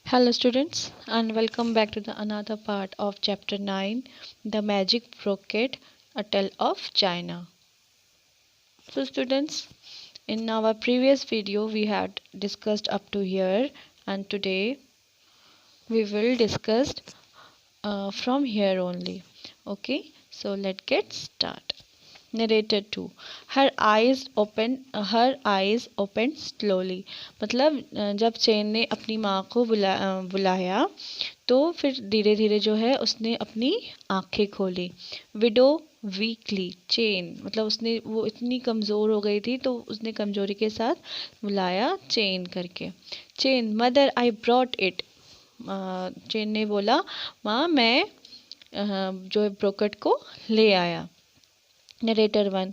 Hello students and welcome back to the another part of chapter 9, The Magic Brocade, a Tale of China. So students, in our previous video we had discussed up to here, and today we will discuss from here only. Okay, so let's get started. Narrator 2. Her eyes opened slowly. मतलब जब chain ने अपनी माँ को बुलाया तो फिर धीरे धीरे जो है उसने अपनी आंखें खोली. Window weekly. चेन मतलब उसने वो इतनी कमज़ोर हो गई थी तो उसने कमज़ोरी के साथ बुलाया चेन करके. Chain, mother I brought it. Chain ने बोला, माँ मैं जो है ब्रोकेट को ले आया. Narrator 1.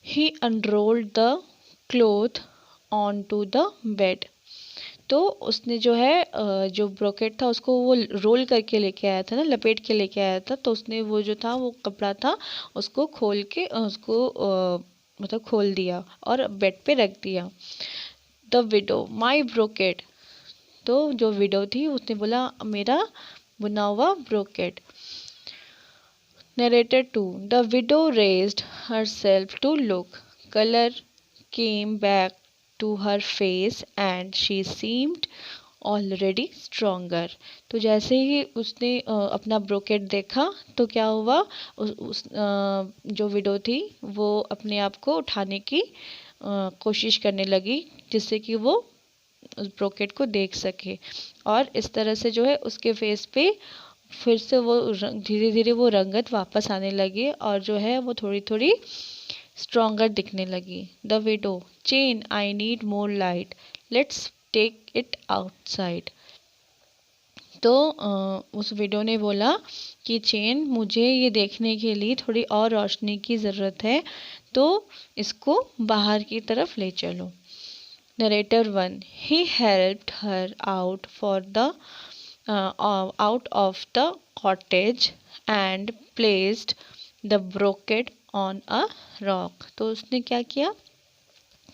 He unrolled the cloth onto the bed. तो उसने जो है जो ब्रोकेट था उसको वो रोल करके लेके आया था ना, लपेट के लेके आया था. तो उसने वो जो था वो कपड़ा था उसको खोल के उसको मतलब खोल दिया और बेड पे रख दिया. The widow, my brocade. तो जो विडो थी उसने बोला, मेरा बुना हुआ brocade. Narrator 2. The widow raised herself to look. Color came back to her face and she seemed already stronger. तो जैसे ही उसने अपना ब्रोकेट देखा तो क्या हुआ, जो विडो थी वो अपने आप को उठाने की कोशिश करने लगी जिससे कि वो उस ब्रोकेट को देख सके. और इस तरह से जो है उसके फेस पे फिर से वो धीरे धीरे वो रंगत वापस आने लगी और जो है वो थोड़ी थोड़ी स्ट्रॉन्गर दिखने लगी. The widow, Chen I need more light, let's take it outside. तो उस विडो ने बोला कि चेन, मुझे ये देखने के लिए थोड़ी और रोशनी की ज़रूरत है, तो इसको बाहर की तरफ ले चलो. Narrator 1. He helped her out of the cottage and placed the brocade on a rock. तो उसने क्या किया,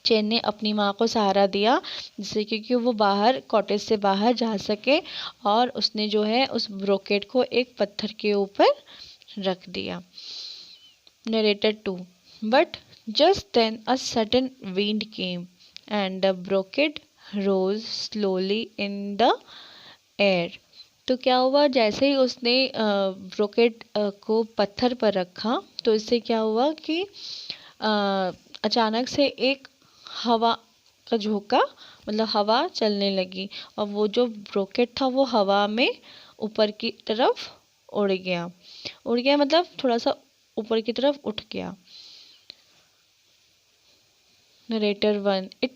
चेन ने अपनी माँ को सहारा दिया जिससे क्योंकि वो बाहर कॉटेज से बाहर जा सके, और उसने जो है उस ब्रोकेट को एक पत्थर के ऊपर रख दिया. Narrator 2. But just then a sudden wind came and the brocade rose slowly in the air. तो क्या हुआ, जैसे ही उसने ब्रोकेट को पत्थर पर रखा तो इससे क्या हुआ कि अचानक से एक हवा का झोंका, मतलब हवा चलने लगी और वो जो ब्रोकेट था वो हवा में ऊपर की तरफ उड़ गया. उड़ गया मतलब थोड़ा सा ऊपर की तरफ उठ गया. Narrator 1. It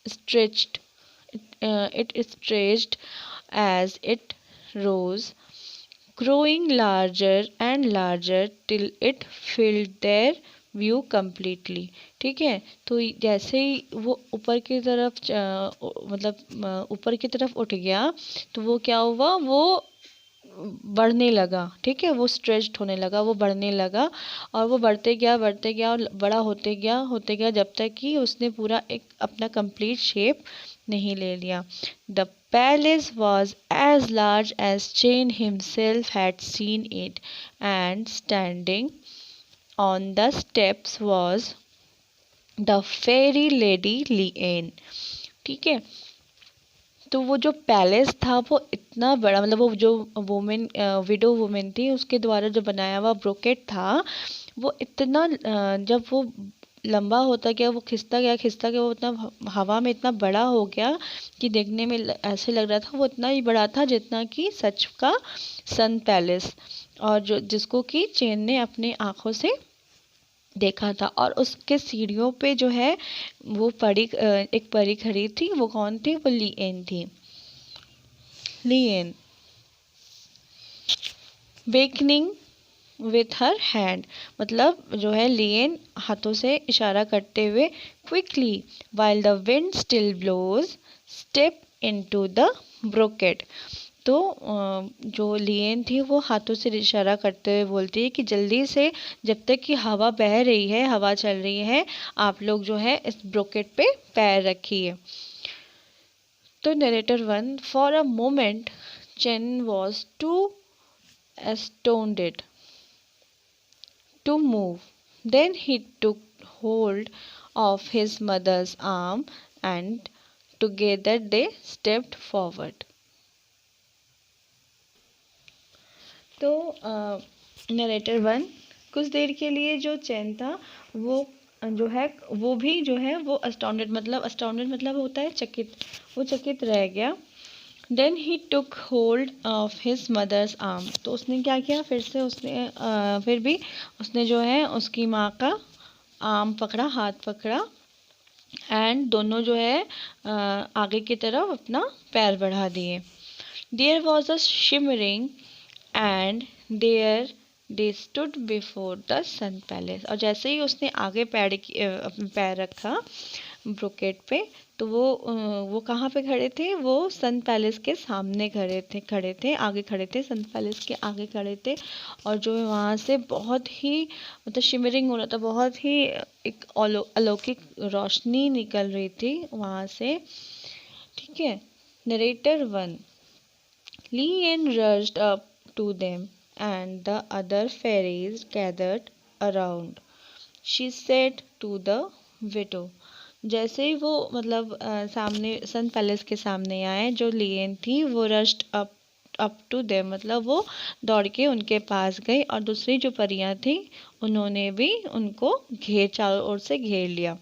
stretched as it rose, growing larger and larger till it filled their view completely. ठीक है, तो जैसे ही वो ऊपर की तरफ मतलब ऊपर की तरफ उठ गया तो वो क्या हुआ, वो बढ़ने लगा. ठीक है, वो स्ट्रेच्ड होने लगा, वो बढ़ने लगा और वो बढ़ते गया और बड़ा होते गया जब तक कि उसने पूरा एक अपना कंप्लीट शेप नहीं ले लिया. The palace was as large as Chen himself had seen it, and standing on the steps was the fairy lady Lien. ठीक है, तो वो जो पैलेस था वो इतना बड़ा, मतलब वो जो विडो वुमेन थी उसके द्वारा जो बनाया हुआ ब्रोकेट था वो इतना जब वो लंबा होता गया, वो खिंचता गया वो इतना हवा में इतना बड़ा हो गया कि देखने में ऐसे लग रहा था वो इतना ही बड़ा था जितना कि सच का सन पैलेस, और जो जिसको कि चेन ने अपने आँखों से देखा था. और उसके सीढ़ियों पे जो है वो एक परी खड़ी थी. वो कौन थी, वो लिएन थी. Lien beckoning with her hand, मतलब जो है लिएन हाथों से इशारा करते हुए, quickly while the wind still blows step into the brocade. तो जो लिएन थी वो हाथों से इशारा करते हुए बोलती है कि जल्दी से, जब तक कि हवा बह रही है, हवा चल रही है, आप लोग जो है इस ब्रोकेट पे पैर रखिए. तो narrator 1, for a moment Chen was too astounded to move. Then he took hold of his mother's arm and together they stepped forward. तो नरेटर 1 कुछ देर के लिए जो चैन था वो जो है वो भी जो है वो अस्टाउंडेड मतलब होता है चकित, वो चकित रह गया। Then he took hold of his mother's arm, तो उसने क्या किया, फिर से उसने फिर भी उसने जो है उसकी माँ का आर्म पकड़ा, हाथ पकड़ा, एंड दोनों जो है आगे की तरफ अपना पैर बढ़ा दिए। There was a shimmering and there they stood before the sun palace, और जैसे ही उसने आगे पैर रखा ब्रोकेट पे, तो वो कहाँ पे खड़े थे, वो सन पैलेस के सामने खड़े थे आगे खड़े थे, सन पैलेस के आगे खड़े थे। और जो वहाँ से बहुत ही मतलब शिमरिंग हो रहा था, बहुत ही एक अलौकिक रोशनी निकल रही थी वहाँ से। ठीक है। Narrator 1, Lian rushed up to them, and the other fairies gathered around. She said to the widow, जैसे ही वो मतलब सामने सन पैलेस के सामने आए, जो लियन थी वो रश्ड अप टू देम, मतलब वो दौड़ के उनके पास गई, और दूसरी जो परियां थी उन्होंने भी उनको चारों ओर से घेर लिया।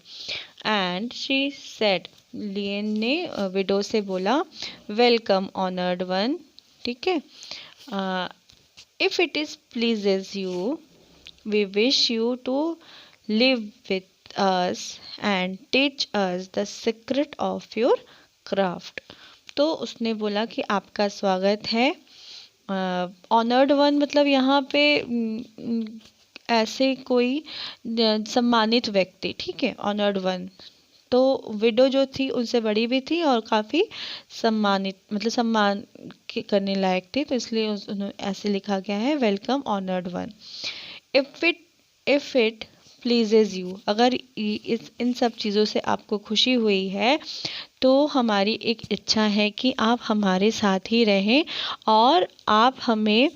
एंड शी सेड, लियन ने विडो से बोला, वेलकम ऑनर्ड वन। ठीक है। If it is pleases you, we wish you to live with us and teach us the secret of your craft. तो उसने बोला कि आपका स्वागत है। ऑनर्ड वन मतलब यहाँ पे ऐसे कोई सम्मानित व्यक्ति। ठीक है, ऑनर्ड वन। तो विडो जो थी उनसे बड़ी भी थी और काफ़ी सम्मानित मतलब सम्मान करने लायक थी, तो इसलिए ऐसे लिखा गया है, welcome honoured one. If it pleases you, अगर इन सब चीज़ों से आपको खुशी हुई है, तो हमारी एक इच्छा है कि आप हमारे साथ ही रहें, और आप हमें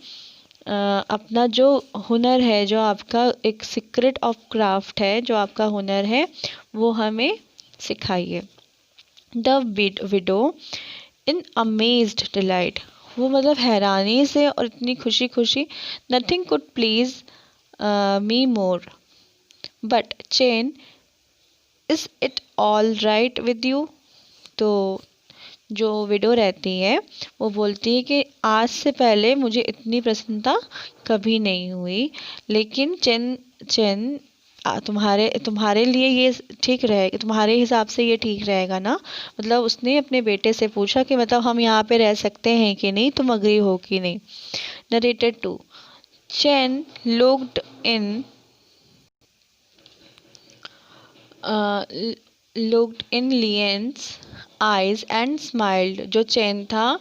अपना जो हुनर है, जो आपका एक सीक्रेट ऑफ क्राफ्ट है, जो आपका हुनर है, वो हमें सिखाइए। The widow in amazed delight, वो मतलब हैरानी से और इतनी खुशी खुशी, nothing could please me more, but chain, is it all right with you. तो जो विडो रहती है वो बोलती है कि आज से पहले मुझे इतनी प्रसन्नता कभी नहीं हुई, लेकिन चेन तुम्हारे लिए ये ठीक रहेगा, तुम्हारे हिसाब से ये ठीक रहेगा ना। मतलब उसने अपने बेटे से पूछा कि मतलब हम यहाँ पे रह सकते हैं कि नहीं, तुम अग्री हो कि नहीं। Narrated 2, Chen looked in Lien's eyes and smiled. जो चेन था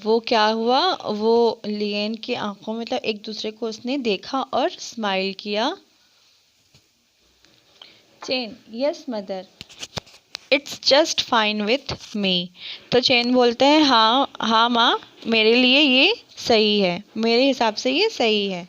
वो क्या हुआ, वो लियन की आंखों में मतलब एक दूसरे को उसने देखा और स्माइल किया। Chain, yes mother, it's just fine with me. तो चेन बोलते हैं, हाँ हाँ माँ, मेरे लिए ये सही है, मेरे हिसाब से ये सही है।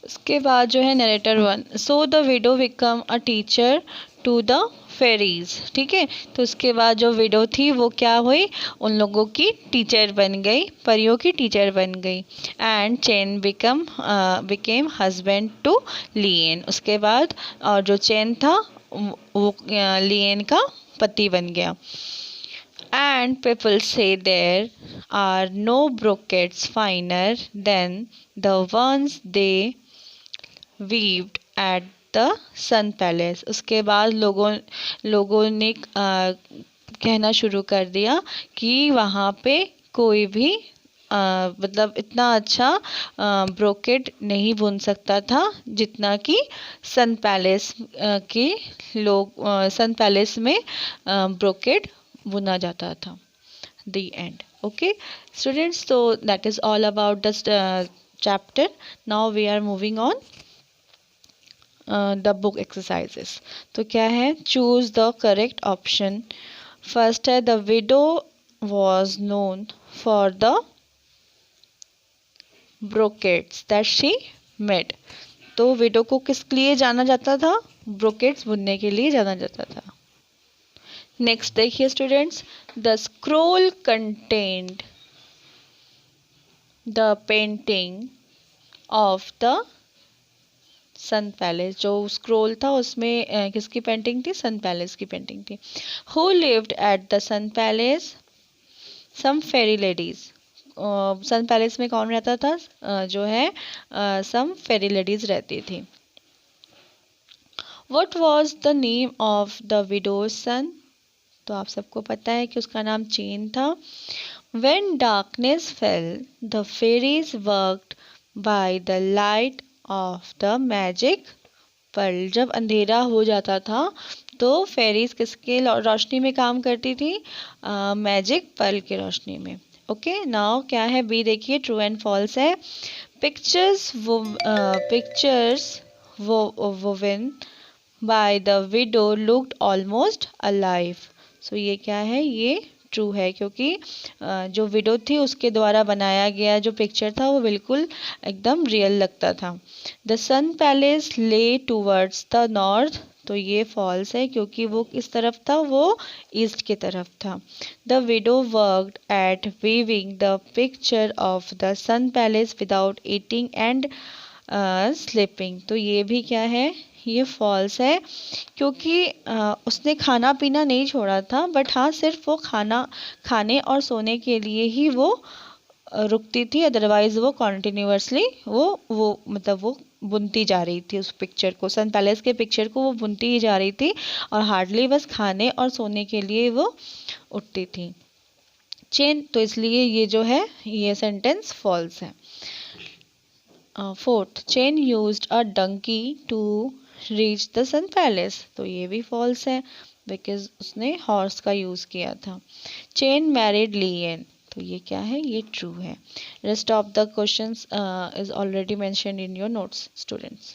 उसके बाद जो है narrator 1, so the widow become a teacher to the fairies. ठीक है, तो उसके बाद जो विडो थी वो क्या हुई, उन लोगों की टीचर बन गई, परियों की टीचर बन गई। And Chen became husband to Lien, उसके बाद और जो चेन था वो लियन का पति बन गया। And people say there are no brocades finer than the ones they weaved at the Sun Palace। उसके बाद लोगों ने कहना शुरू कर दिया कि वहाँ पे कोई भी मतलब इतना अच्छा ब्रोकेड नहीं बुन सकता था जितना कि सन पैलेस के सन पैलेस में ब्रोकेड बुना जाता था। The end. Okay, students, so that is all about this chapter. Now we are moving on the book exercises. तो क्या है, choose the correct option. First है the widow was known for the brocades that she made. तो widow को किस लिए जाना जाता था, ब्रोकेट्स बुनने के लिए जाना जाता था। नेक्स्ट देखिए students, the scroll contained the painting of the sun palace. जो स्क्रोल था उसमें किसकी पेंटिंग थी, सन पैलेस की पेंटिंग थी। Who lived at the sun palace, some fairy ladies. Sun palace में कौन रहता था, जो है सम फेरी लेडीज रहती थी। What was the name of the widow's son? तो आप सबको पता है कि उसका नाम चेन था। When darkness fell, the fairies worked by the light of the magic pearl। जब अंधेरा हो जाता था तो फेरीज किसके रोशनी में काम करती थी, मैजिक पर्ल की रोशनी में। ओके, नाउ क्या है बी देखिए, ट्रू एंड फॉल्स है। Pictures woven by the widow looked almost alive. So ये क्या है, ये ट्रू है, क्योंकि जो विडो थी उसके द्वारा बनाया गया जो पिक्चर था वो बिल्कुल एकदम रियल लगता था। द सन पैलेस ले टूवर्ड्स द नॉर्थ। तो ये फॉल्स है, क्योंकि वो किस तरफ था, वो ईस्ट की तरफ था। The widow worked at weaving the picture of the sun palace without eating and sleeping. तो ये भी क्या है, ये फॉल्स है, क्योंकि उसने खाना पीना नहीं छोड़ा था, बट हाँ सिर्फ वो खाने और सोने के लिए ही वो रुकती थी, अदरवाइज वो कॉन्टिन्यूअसली वो मतलब वो बुनती जा रही थी उस पिक्चर को, सन पैलेस के पिक्चर को वो बुनती ही जा रही थी, और हार्डली बस खाने और सोने के लिए वो उठती थी। चेन, तो इसलिए ये जो है ये सेंटेंस फॉल्स है। Fourth, Chen used a donkey to reach the sun palace. तो ये भी फॉल्स है, बिकॉज उसने हॉर्स का यूज़ किया था। Chen married Lien. तो ये क्या है, ये ट्रू है। Rest of the questions is already mentioned in your notes students.